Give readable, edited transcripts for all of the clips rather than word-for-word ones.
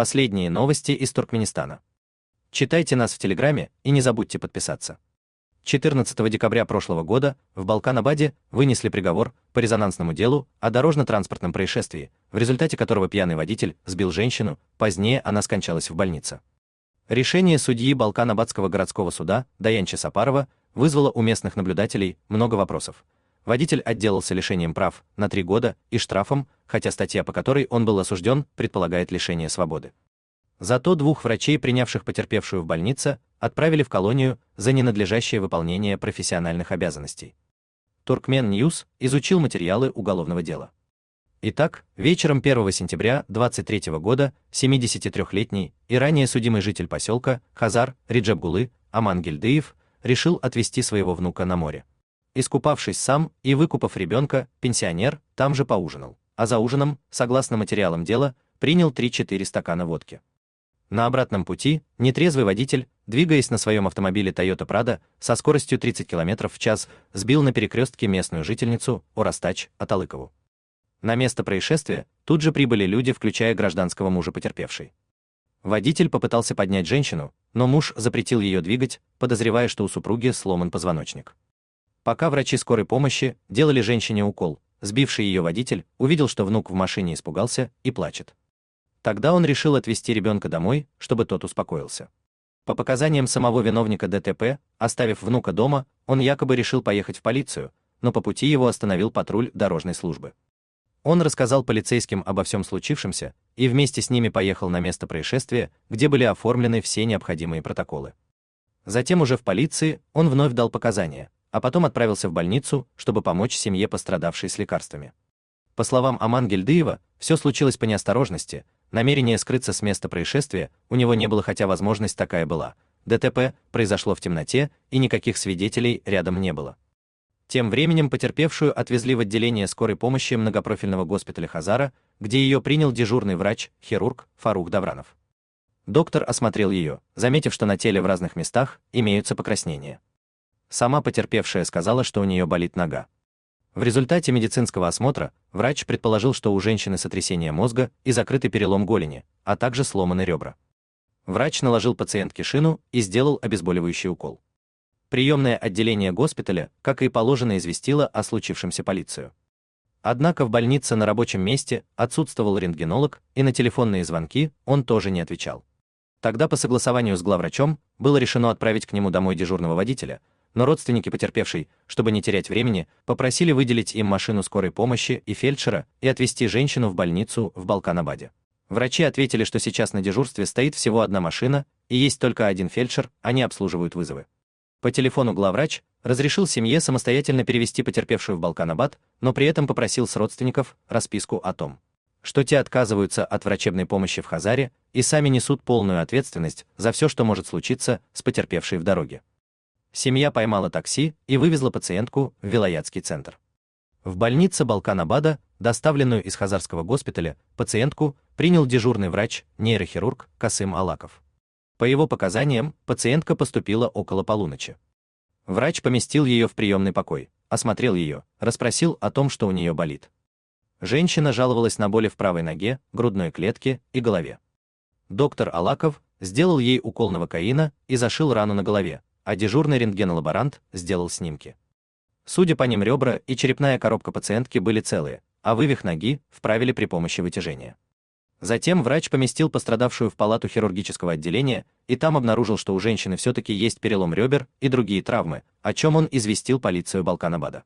Последние новости из Туркменистана. Читайте нас в Телеграме и не забудьте подписаться. 14 декабря прошлого года в Балкан-Абаде вынесли приговор по резонансному делу о дорожно-транспортном происшествии, в результате которого пьяный водитель сбил женщину, позднее она скончалась в больнице. Решение судьи Балкан-Абадского городского суда Даянчи Сапарова вызвало у местных наблюдателей много вопросов. Водитель отделался лишением прав на 3 года и штрафом, хотя статья, по которой он был осужден, предполагает лишение свободы. Зато 2 врачей, принявших потерпевшую в больнице, отправили в колонию за ненадлежащее выполнение профессиональных обязанностей. Туркмен Ньюс изучил материалы уголовного дела. Итак, вечером 1 сентября 2023 года 73-летний и ранее судимый житель поселка Хазар Реджебгулы Аман Гильдыев решил отвезти своего внука на море. Искупавшись сам и выкупав ребенка, пенсионер там же поужинал, а за ужином, согласно материалам дела, принял 3-4 стакана водки. На обратном пути нетрезвый водитель, двигаясь на своем автомобиле Toyota Prado со скоростью 30 км в час, сбил на перекрестке местную жительницу Орастач Аталыкову. На место происшествия тут же прибыли люди, включая гражданского мужа потерпевшей. Водитель попытался поднять женщину, но муж запретил ее двигать, подозревая, что у супруги сломан позвоночник. Пока врачи скорой помощи делали женщине укол, сбивший ее водитель увидел, что внук в машине испугался и плачет. Тогда он решил отвезти ребенка домой, чтобы тот успокоился. По показаниям самого виновника ДТП, оставив внука дома, он якобы решил поехать в полицию, но по пути его остановил патруль дорожной службы. Он рассказал полицейским обо всем случившемся и вместе с ними поехал на место происшествия, где были оформлены все необходимые протоколы. Затем уже в полиции он вновь дал показания, а потом отправился в больницу, чтобы помочь семье пострадавшей с лекарствами. По словам Аман Гильдыева, все случилось по неосторожности, намерения скрыться с места происшествия у него не было, хотя возможность такая была. ДТП произошло в темноте, и никаких свидетелей рядом не было. Тем временем потерпевшую отвезли в отделение скорой помощи многопрофильного госпиталя Хазара, где ее принял дежурный врач-хирург Фарух Давранов. Доктор осмотрел ее, заметив, что на теле в разных местах имеются покраснения. Сама потерпевшая сказала, что у нее болит нога. В результате медицинского осмотра врач предположил, что у женщины сотрясение мозга и закрытый перелом голени, а также сломаны ребра. Врач наложил пациентке шину и сделал обезболивающий укол. Приемное отделение госпиталя, как и положено, известило о случившемся полицию. Однако в больнице на рабочем месте отсутствовал рентгенолог, и на телефонные звонки он тоже не отвечал. Тогда по согласованию с главврачом было решено отправить к нему домой дежурного водителя, но родственники потерпевшей, чтобы не терять времени, попросили выделить им машину скорой помощи и фельдшера и отвезти женщину в больницу в Балкан-Абаде. Врачи ответили, что сейчас на дежурстве стоит всего одна машина и есть только один фельдшер, они обслуживают вызовы. По телефону главврач разрешил семье самостоятельно перевести потерпевшую в Балкан-Абад, но при этом попросил с родственников расписку о том, что те отказываются от врачебной помощи в Хазаре и сами несут полную ответственность за все, что может случиться с потерпевшей в дороге. Семья поймала такси и вывезла пациентку в Вилаятский центр. В больнице Балкан-Абада, доставленную из Хазарского госпиталя, пациентку принял дежурный врач-нейрохирург Касым Алаков. По его показаниям, пациентка поступила около полуночи. Врач поместил ее в приемный покой, осмотрел ее, расспросил о том, что у нее болит. Женщина жаловалась на боли в правой ноге, грудной клетке и голове. Доктор Алаков сделал ей укол новокаина и зашил рану на голове, а дежурный рентгенолаборант сделал снимки. Судя по ним, ребра и черепная коробка пациентки были целые, а вывих ноги вправили при помощи вытяжения. Затем врач поместил пострадавшую в палату хирургического отделения и там обнаружил, что у женщины все-таки есть перелом ребер и другие травмы, о чем он известил полицию Балкан-Абада.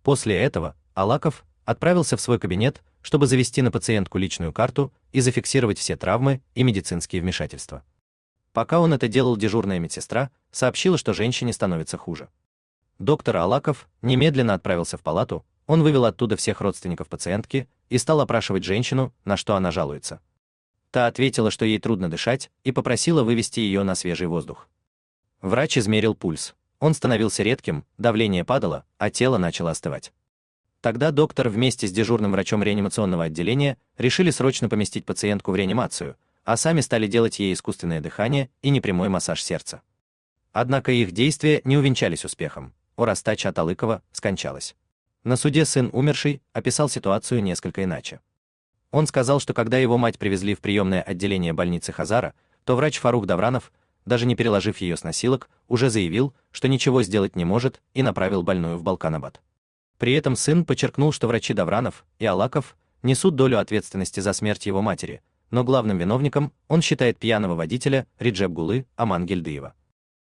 После этого Алаков отправился в свой кабинет, чтобы завести на пациентку личную карту и зафиксировать все травмы и медицинские вмешательства. Пока он это делал, дежурная медсестра сообщила, что женщине становится хуже. Доктор Алаков немедленно отправился в палату, он вывел оттуда всех родственников пациентки и стал опрашивать женщину, на что она жалуется. Та ответила, что ей трудно дышать, и попросила вывести ее на свежий воздух. Врач измерил пульс. Он становился редким, давление падало, а тело начало остывать. Тогда доктор вместе с дежурным врачом реанимационного отделения решили срочно поместить пациентку в реанимацию, а сами стали делать ей искусственное дыхание и непрямой массаж сердца. Однако их действия не увенчались успехом. Орастач Аталыкова скончалась. На суде сын умершей описал ситуацию несколько иначе. Он сказал, что когда его мать привезли в приемное отделение больницы Хазара, то врач Фарух Давранов, даже не переложив ее с носилок, уже заявил, что ничего сделать не может, и направил больную в Балканабад. При этом сын подчеркнул, что врачи Давранов и Алаков несут долю ответственности за смерть его матери, но главным виновником он считает пьяного водителя Реджеп-Гулы Амангельдыева.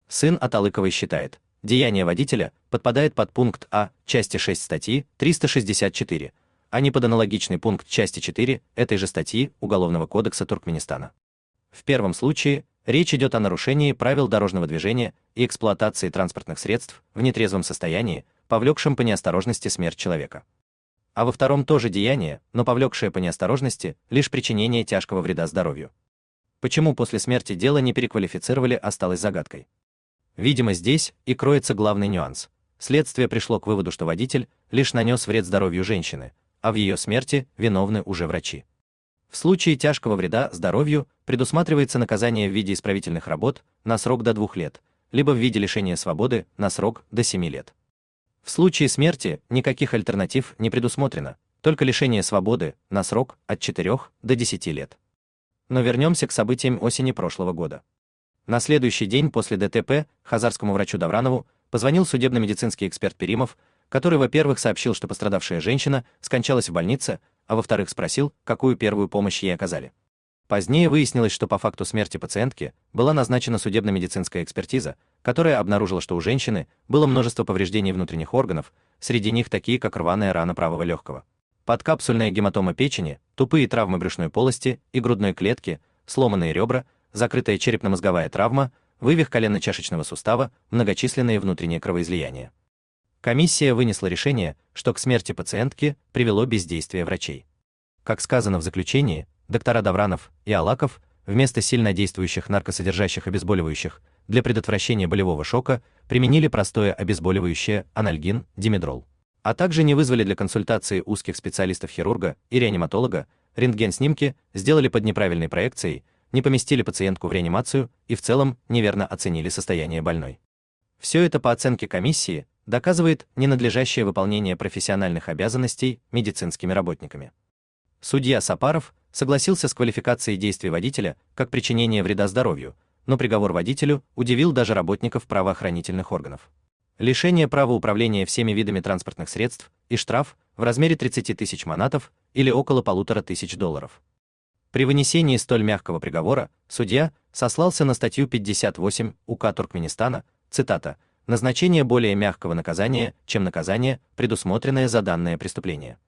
Сын Аталыковой считает, деяние водителя подпадает под пункт А части 6 статьи 364, а не под аналогичный пункт части 4 этой же статьи Уголовного кодекса Туркменистана. В первом случае речь идет о нарушении правил дорожного движения и эксплуатации транспортных средств в нетрезвом состоянии, повлекшем по неосторожности смерть человека. А во втором тоже деяние, но повлекшее по неосторожности лишь причинение тяжкого вреда здоровью. Почему после смерти дело не переквалифицировали, осталось загадкой. Видимо, здесь и кроется главный нюанс. Следствие пришло к выводу, что водитель лишь нанес вред здоровью женщины, а в ее смерти виновны уже врачи. В случае тяжкого вреда здоровью предусматривается наказание в виде исправительных работ на срок до 2 лет, либо в виде лишения свободы на срок до 7 лет. В случае смерти никаких альтернатив не предусмотрено, только лишение свободы на срок от 4 до 10 лет. Но вернемся к событиям осени прошлого года. На следующий день после ДТП хазарскому врачу Давранову позвонил судебно-медицинский эксперт Перимов, который, во-первых, сообщил, что пострадавшая женщина скончалась в больнице, а во-вторых, спросил, какую первую помощь ей оказали. Позднее выяснилось, что по факту смерти пациентки была назначена судебно-медицинская экспертиза, которая обнаружила, что у женщины было множество повреждений внутренних органов, среди них такие, как рваная рана правого легкого, подкапсульная гематома печени, тупые травмы брюшной полости и грудной клетки, сломанные ребра, закрытая черепно-мозговая травма, вывих коленно-чашечного сустава, многочисленные внутренние кровоизлияния. Комиссия вынесла решение, что к смерти пациентки привело бездействие врачей. Как сказано в заключении, доктора Давранов и Алаков вместо сильнодействующих наркосодержащих обезболивающих для предотвращения болевого шока применили простое обезболивающее анальгин, димедрол, а также не вызвали для консультации узких специалистов-хирурга и реаниматолога, рентген-снимки сделали под неправильной проекцией, не поместили пациентку в реанимацию и в целом неверно оценили состояние больной. Все это по оценке комиссии доказывает ненадлежащее выполнение профессиональных обязанностей медицинскими работниками. Судья Сапаров согласился с квалификацией действий водителя как причинение вреда здоровью, но приговор водителю удивил даже работников правоохранительных органов. Лишение права управления всеми видами транспортных средств и штраф в размере 30 тысяч манатов или около $1500. При вынесении столь мягкого приговора судья сослался на статью 58 УК Туркменистана, цитата, «назначение более мягкого наказания, чем наказание, предусмотренное за данное преступление».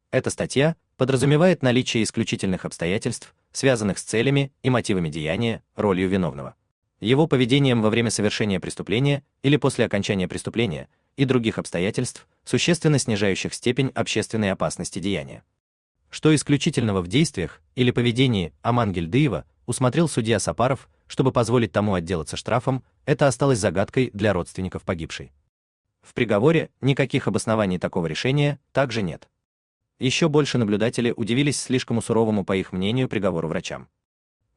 Эта статья подразумевает наличие исключительных обстоятельств, связанных с целями и мотивами деяния, ролью виновного, его поведением во время совершения преступления или после окончания преступления и других обстоятельств, существенно снижающих степень общественной опасности деяния. Что исключительного в действиях или поведении Амангельдыева усмотрел судья Сапаров, чтобы позволить тому отделаться штрафом, это осталось загадкой для родственников погибшей. В приговоре никаких обоснований такого решения также нет. Еще больше наблюдатели удивились слишком суровому, по их мнению, приговору врачам,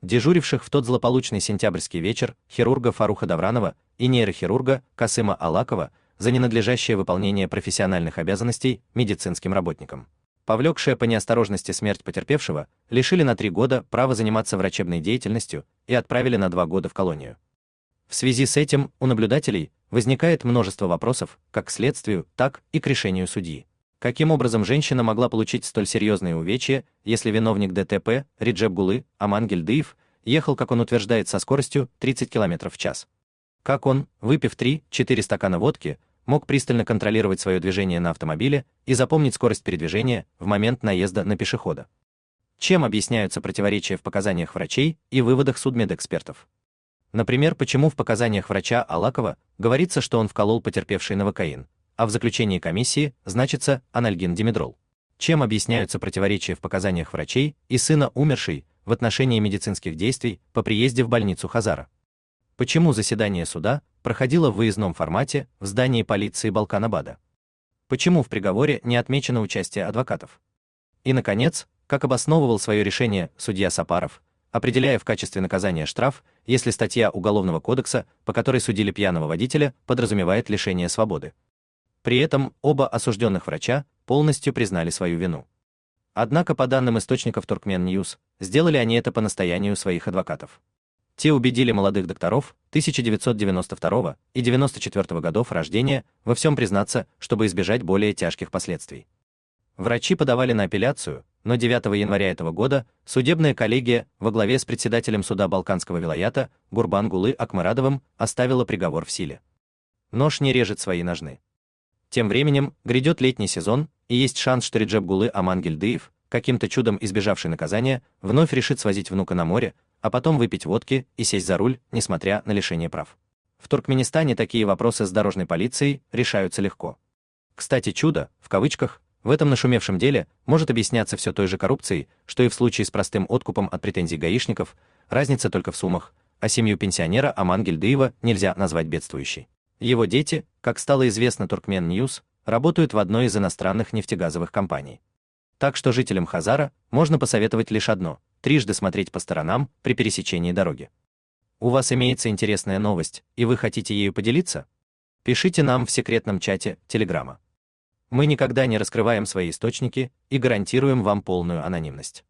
дежуривших в тот злополучный сентябрьский вечер хирурга Фаруха Давранова и нейрохирурга Касыма Алакова за ненадлежащее выполнение профессиональных обязанностей медицинским работникам. Повлекшая по неосторожности смерть потерпевшего, лишили на 3 года права заниматься врачебной деятельностью и отправили на 2 года в колонию. В связи с этим у наблюдателей возникает множество вопросов как к следствию, так и к решению судьи. Каким образом женщина могла получить столь серьезные увечья, если виновник ДТП, Реджеп-Гулы Амангельдыев, ехал, как он утверждает, со скоростью 30 км в час? Как он, выпив 3-4 стакана водки, мог пристально контролировать свое движение на автомобиле и запомнить скорость передвижения в момент наезда на пешехода? Чем объясняются противоречия в показаниях врачей и выводах судмедэкспертов? Например, почему в показаниях врача Алакова говорится, что он вколол потерпевший новокаин, а в заключении комиссии значится анальгин-димедрол? Чем объясняются противоречия в показаниях врачей и сына умершей в отношении медицинских действий по приезде в больницу Хазара? Почему заседание суда проходило в выездном формате в здании полиции Балканабада? Почему в приговоре не отмечено участие адвокатов? И, наконец, как обосновывал свое решение судья Сапаров, определяя в качестве наказания штраф, если статья Уголовного кодекса, по которой судили пьяного водителя, подразумевает лишение свободы? При этом оба осужденных врача полностью признали свою вину. Однако, по данным источников Turkmen News, сделали они это по настоянию своих адвокатов. Те убедили молодых докторов 1992 и 94 годов рождения во всем признаться, чтобы избежать более тяжких последствий. Врачи подавали на апелляцию, но 9 января этого года судебная коллегия во главе с председателем суда Балканского вилаята Гурбангулы Акмырадовым оставила приговор в силе. Нож не режет свои ножны. Тем временем грядет летний сезон, и есть шанс, что Реджеп Амангельдыев, каким-то чудом избежавший наказания, вновь решит свозить внука на море, а потом выпить водки и сесть за руль, несмотря на лишение прав. В Туркменистане такие вопросы с дорожной полицией решаются легко. Кстати, чудо, в кавычках, в этом нашумевшем деле может объясняться все той же коррупцией, что и в случае с простым откупом от претензий гаишников, разница только в суммах, а семью пенсионера Амангельдыева нельзя назвать бедствующей. Его дети, как стало известно Turkmen News, работают в одной из иностранных нефтегазовых компаний. Так что жителям Хазара можно посоветовать лишь одно – трижды смотреть по сторонам при пересечении дороги. У вас имеется интересная новость, и вы хотите ею поделиться? Пишите нам в секретном чате Телеграма. Мы никогда не раскрываем свои источники и гарантируем вам полную анонимность.